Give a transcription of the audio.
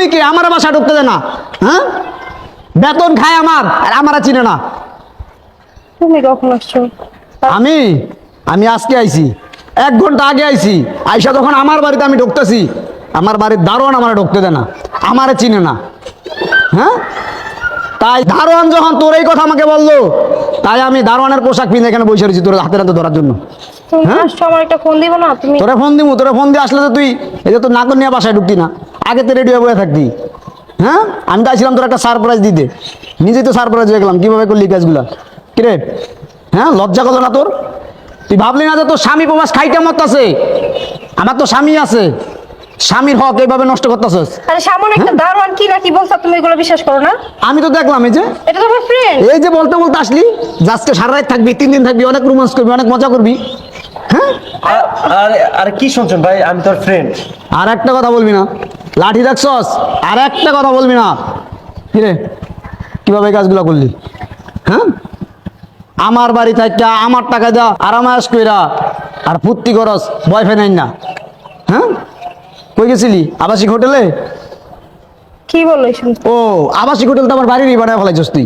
তুমি কি আমার বাসা ঢুকতে দেয় না? হ্যাঁ, বেতন খায় আমার, আর আমারা চিনে না। তুমি কখন আসছো? আমি আমি আজকে আইছি, 1 ঘন্টা আগে আইছি। আইসা যখন আমার বাড়িতে আমি ঢুকতেছি, আমার বাড়ির দারোয়ান আমার ঢুকতে দেয় না, আমারে চিনে না। হ্যাঁ, তাই দারোয়ান যখন তোর এই কথা আমাকে বললো, তাই আমি দারোয়ানের পোশাক পিনে এখানে বসে রয়েছি তোর হাতে হাতে ধরার জন্য। তুমি হ্যাঁ? আসছো, আমার একটা ফোন দিব না তুমি? তোরা ফোন দিমু, তোরা ফোন দিয়ে আসলে তো তুই এই যে তোর নাকন নিয়ে বাসায় ঢুকতি না, আগে তো রেডি হয়ে বয়ে থাকতি। হ্যাঁ, আমি চাইছিলাম তোর একটা সারপ্রাইজ দিতে, নিজেই তো সারপ্রাইজ হয়ে গেলাম। কীভাবে করলি কাজগুলা? কিরে, হ্যাঁ, লজ্জা করলো না তোর? তুই ভাবলি না যে তোর স্বামী প্রবাস খাইতে মত আছে? আমার তো স্বামী আছে, স্বামীর হক এইভাবে নষ্ট করতেছিস। আরে সামনে একটা দারোয়ান কি না কি বলছো, তুমি এগুলো বিশ্বাস করো না? আমি তো দেখলাম এই যে এটা তো আমার ফ্রেন্ড। এই যে বলতে বলতে আসলি, আজকে সারা রাত থাকবি, 3 দিন থাকবি, অনেক রোমান্স করবি, অনেক মজা করবি। হ্যাঁ, আর কি শুনছেন ভাই? আমি তোর ফ্রেন্ড। আর একটা কথা বলবি না, লাঠি দেখছস? আর একটা কথা বলবি না। কিরে, কিভাবে এই কাজগুলো করলি? হ্যাঁ, আমার বাড়ি থাকা আমার টাকা দেওয়া আরামায়াস কইরা আর ফুর্তি করস, বয়ফ্রেন্ড আইন না। হ্যাঁ, কই গেছিলি? আবাসিক হোটেলে? কি বললো এইসব? ও, আবাসিক হোটেল তো আমার বাড়িরই বানায় ফেলাইছস তুই।